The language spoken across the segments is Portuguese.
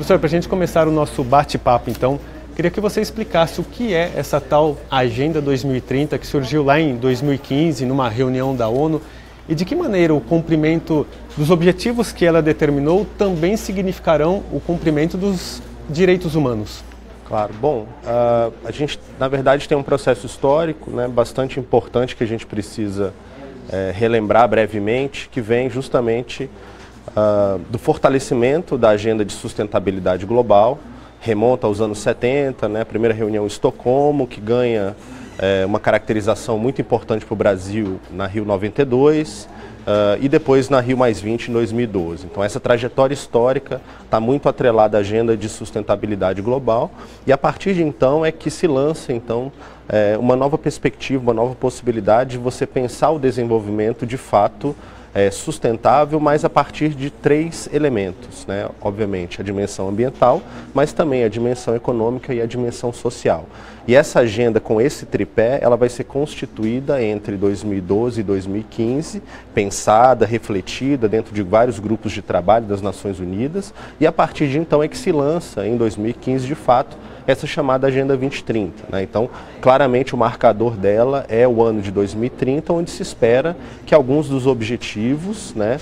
Professor, para a gente começar o nosso bate-papo, então, queria que você explicasse o que é essa tal Agenda 2030 que surgiu lá em 2015, numa reunião da ONU, e de que maneira o cumprimento dos objetivos que ela determinou também significarão o cumprimento dos direitos humanos. Claro. Bom, a gente, na verdade, tem um processo histórico, né, bastante importante que a gente precisa relembrar brevemente, que vem justamente do fortalecimento da agenda de sustentabilidade global, remonta aos anos 70, né, a primeira reunião em Estocolmo, que ganha uma caracterização muito importante para o Brasil na Rio 92, e depois na Rio +20 em 2012. Então essa trajetória histórica está muito atrelada à agenda de sustentabilidade global, e a partir de então é que se lança então uma nova perspectiva, uma nova possibilidade de você pensar o desenvolvimento de fato sustentável, mas a partir de 3 elementos, né? Obviamente a dimensão ambiental, mas também a dimensão econômica e a dimensão social. E essa agenda com esse tripé, ela vai ser constituída entre 2012 e 2015, pensada, refletida dentro de vários grupos de trabalho das Nações Unidas, e a partir de então é que se lança em 2015 de fato essa chamada Agenda 2030. Né? Então, claramente o marcador dela é o ano de 2030, onde se espera que alguns dos objetivos, né,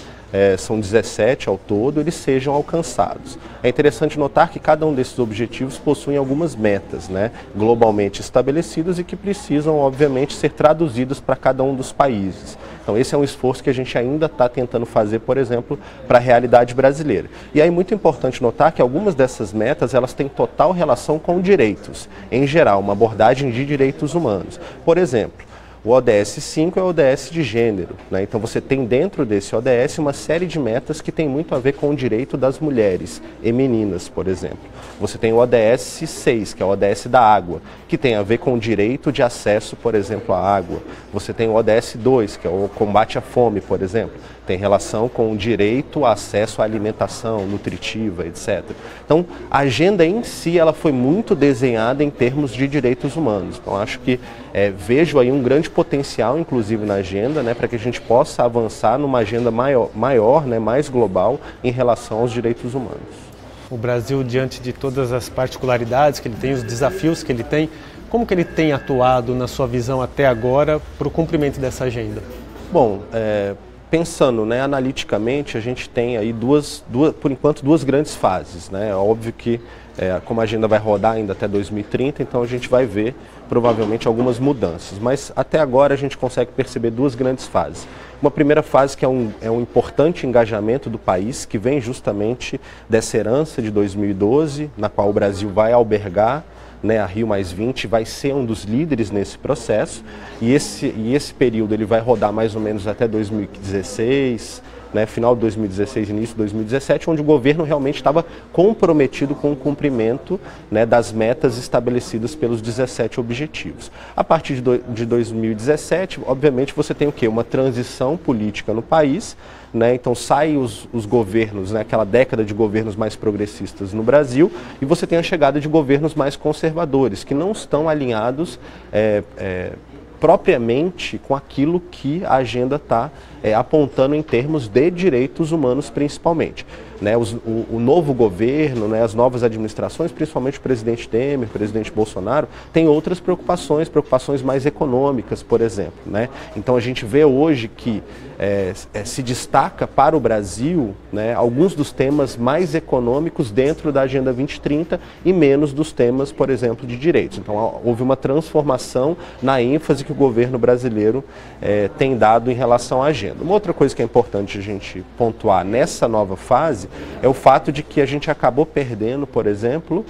são 17 ao todo, eles sejam alcançados. É interessante notar que cada um desses objetivos possui algumas metas, né, globalmente estabelecidas e que precisam, obviamente, ser traduzidas para cada um dos países. Então esse é um esforço que a gente ainda está tentando fazer, por exemplo, para a realidade brasileira. E aí é muito importante notar que algumas dessas metas, elas têm total relação com direitos, em geral, uma abordagem de direitos humanos. Por exemplo, o ODS 5 é o ODS de gênero, né? Então você tem dentro desse ODS uma série de metas que tem muito a ver com o direito das mulheres e meninas, por exemplo. Você tem o ODS 6, que é o ODS da água, que tem a ver com o direito de acesso, por exemplo, à água. Você tem o ODS 2, que é o combate à fome, por exemplo. Tem relação com o direito a acesso à alimentação nutritiva, etc. Então, a agenda em si, ela foi muito desenhada em termos de direitos humanos. Então, acho que vejo aí um grande potencial, inclusive na agenda, né, para que a gente possa avançar numa agenda maior, né, mais global, em relação aos direitos humanos. O Brasil, diante de todas as particularidades que ele tem, os desafios que ele tem, como que ele tem atuado, na sua visão até agora, para o cumprimento dessa agenda? Bom, pensando, né, analiticamente, a gente tem aí por enquanto, duas grandes fases, né? É óbvio que, como a agenda vai rodar ainda até 2030, então a gente vai ver provavelmente algumas mudanças. Mas até agora a gente consegue perceber 2 grandes fases. Uma primeira fase que é um importante engajamento do país, que vem justamente dessa herança de 2012, na qual o Brasil vai albergar, né, a Rio +20 vai ser um dos líderes nesse processo, e esse período ele vai rodar mais ou menos até 2016, né, final de 2016, início de 2017, onde o governo realmente estava comprometido com o cumprimento, né, das metas estabelecidas pelos 17 objetivos. A partir de 2017, obviamente, você tem o quê? Uma transição política no país, né? Então saem os governos, né, aquela década de governos mais progressistas no Brasil, e você tem a chegada de governos mais conservadores, que não estão alinhados propriamente com aquilo que a agenda está apontando em termos de direitos humanos, principalmente. Né, o novo governo, né, as novas administrações, principalmente o presidente Temer, o presidente Bolsonaro, tem outras preocupações mais econômicas, por exemplo. Né? Então a gente vê hoje que se destaca para o Brasil, né, alguns dos temas mais econômicos dentro da Agenda 2030 e menos dos temas, por exemplo, de direitos. Então houve uma transformação na ênfase que o governo brasileiro tem dado em relação à agenda. Uma outra coisa que é importante a gente pontuar nessa nova fase é o fato de que a gente acabou perdendo, por exemplo,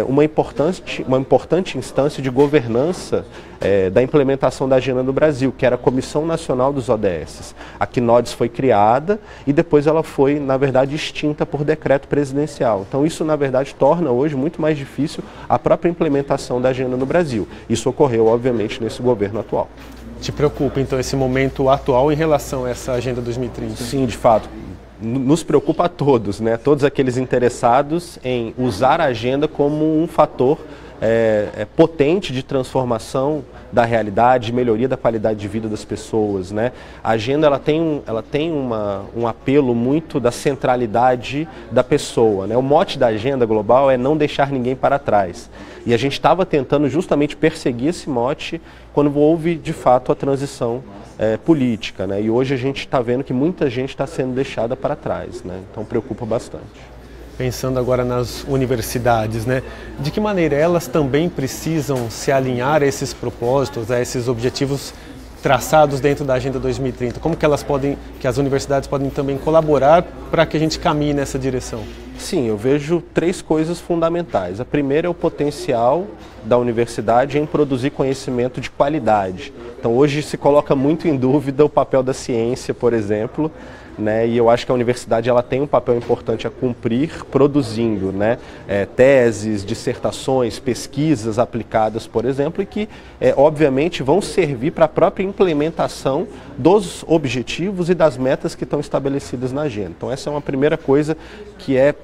uma importante instância de governança da implementação da agenda no Brasil, que era a Comissão Nacional dos ODS. A CNODES foi criada e depois ela foi, na verdade, extinta por decreto presidencial. Então isso, na verdade, torna hoje muito mais difícil a própria implementação da agenda no Brasil. Isso ocorreu, obviamente, nesse governo atual. Te preocupa, então, esse momento atual em relação a essa Agenda 2030? Sim, de fato. Nos preocupa a todos, né? Todos aqueles interessados em usar a agenda como um fator potente de transformação da realidade, de melhoria da qualidade de vida das pessoas, né? A agenda ela tem um apelo muito da centralidade da pessoa, né? O mote da agenda global é não deixar ninguém para trás. E a gente estava tentando justamente perseguir esse mote quando houve, de fato, a transição política, né? E hoje a gente está vendo que muita gente está sendo deixada para trás, né? Então preocupa bastante. Pensando agora nas universidades, né? De que maneira elas também precisam se alinhar a esses propósitos, a esses objetivos traçados dentro da Agenda 2030? Como que as universidades podem também colaborar para que a gente caminhe nessa direção? Sim, eu vejo 3 coisas fundamentais. A primeira é o potencial da universidade em produzir conhecimento de qualidade. Então hoje se coloca muito em dúvida o papel da ciência, por exemplo, né? E eu acho que a universidade ela tem um papel importante a cumprir produzindo, né? Teses, dissertações, pesquisas aplicadas, por exemplo, e que obviamente vão servir para a própria implementação dos objetivos e das metas que estão estabelecidas na agenda. Então essa é uma primeira coisa que é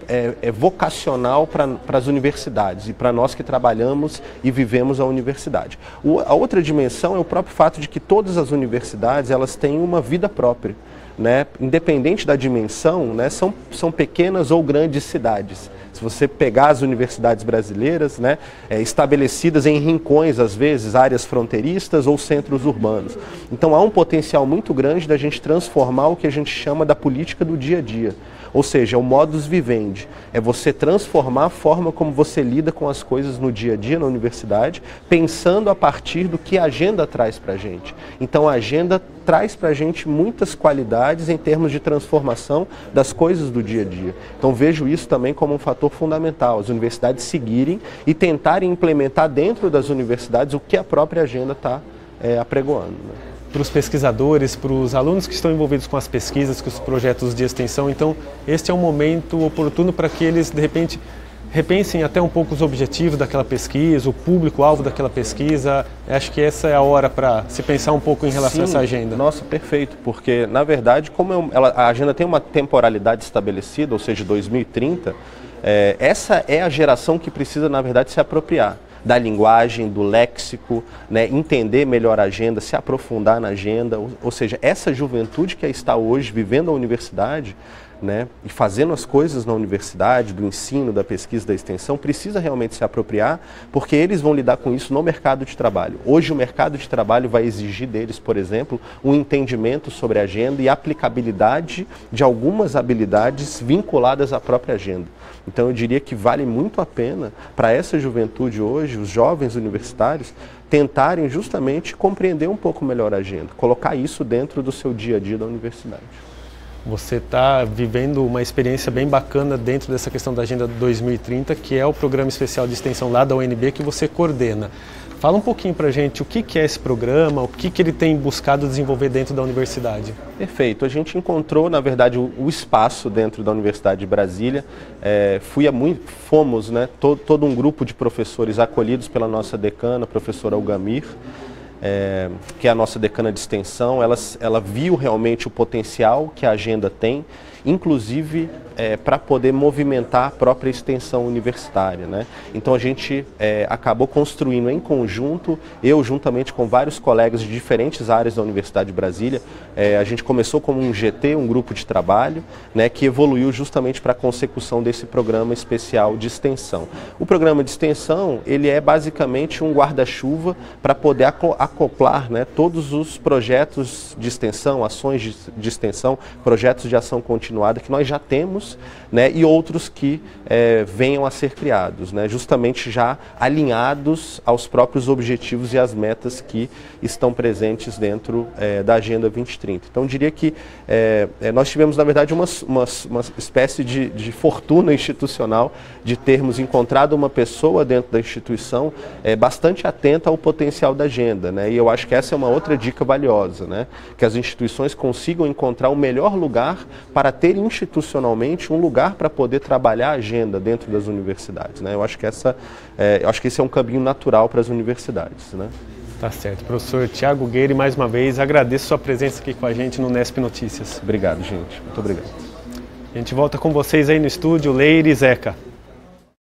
vocacional para as universidades e para nós que trabalhamos e vivemos a universidade. A outra dimensão é o próprio fato de que todas as universidades elas têm uma vida própria. Né? Independente da dimensão, né? São pequenas ou grandes cidades. Se você pegar as universidades brasileiras, né? Estabelecidas em rincões, às vezes, áreas fronteiristas ou centros urbanos. Então há um potencial muito grande da gente transformar o que a gente chama da política do dia a dia. Ou seja, o modus vivendi, é você transformar a forma como você lida com as coisas no dia a dia na universidade, pensando a partir do que a agenda traz para a gente. Então a agenda traz para a gente muitas qualidades em termos de transformação das coisas do dia a dia. Então vejo isso também como um fator fundamental, as universidades seguirem e tentarem implementar dentro das universidades o que a própria agenda está apregoando, né? Para os pesquisadores, para os alunos que estão envolvidos com as pesquisas, com os projetos de extensão. Então, este é um momento oportuno para que eles, de repente, repensem até um pouco os objetivos daquela pesquisa, o público-alvo daquela pesquisa. Acho que essa é a hora para se pensar um pouco em relação a essa agenda. Nossa, perfeito, porque, na verdade, como a agenda tem uma temporalidade estabelecida, ou seja, 2030, essa é a geração que precisa, na verdade, se apropriar da linguagem, do léxico, né, entender melhor a agenda, se aprofundar na agenda, ou seja, essa juventude que está hoje vivendo a universidade, né, e fazendo as coisas na universidade, do ensino, da pesquisa, da extensão, precisa realmente se apropriar, porque eles vão lidar com isso no mercado de trabalho. Hoje o mercado de trabalho vai exigir deles, por exemplo, um entendimento sobre a agenda e aplicabilidade de algumas habilidades vinculadas à própria agenda. Então eu diria que vale muito a pena para essa juventude hoje, os jovens universitários, tentarem justamente compreender um pouco melhor a agenda, colocar isso dentro do seu dia a dia da universidade. Você está vivendo uma experiência bem bacana dentro dessa questão da Agenda 2030, que é o programa especial de extensão lá da UNB que você coordena. Fala um pouquinho para a gente o que é esse programa, o que ele tem buscado desenvolver dentro da universidade. Perfeito. A gente encontrou, na verdade, o espaço dentro da Universidade de Brasília. Fomos, né, todo um grupo de professores acolhidos pela nossa decana, a professora Algamir, que é a nossa decana de extensão. Ela viu realmente o potencial que a agenda tem, inclusive para poder movimentar a própria extensão universitária, né? Então a gente acabou construindo em conjunto, eu juntamente com vários colegas de diferentes áreas da Universidade de Brasília, a gente começou como um GT, um grupo de trabalho, né, que evoluiu justamente para a consecução desse programa especial de extensão. O programa de extensão, ele é basicamente um guarda-chuva para poder acoplar, né, todos os projetos de extensão, ações de extensão, projetos de ação continuada que nós já temos, né, e outros que venham a ser criados, né, justamente já alinhados aos próprios objetivos e às metas que estão presentes dentro da Agenda 2030. Então, eu diria que nós tivemos, na verdade, uma espécie de fortuna institucional de termos encontrado uma pessoa dentro da instituição bastante atenta ao potencial da agenda, né, e eu acho que essa é uma outra dica valiosa, né, que as instituições consigam encontrar o melhor lugar para ter institucionalmente um lugar para poder trabalhar a agenda dentro das universidades, né? Eu acho que esse é um caminho natural para as universidades, né? Tá certo. Professor Thiago Guerri, mais uma vez, agradeço sua presença aqui com a gente no Nesp Notícias. Obrigado, gente. Muito obrigado. A gente volta com vocês aí no estúdio, Leire e Zeca.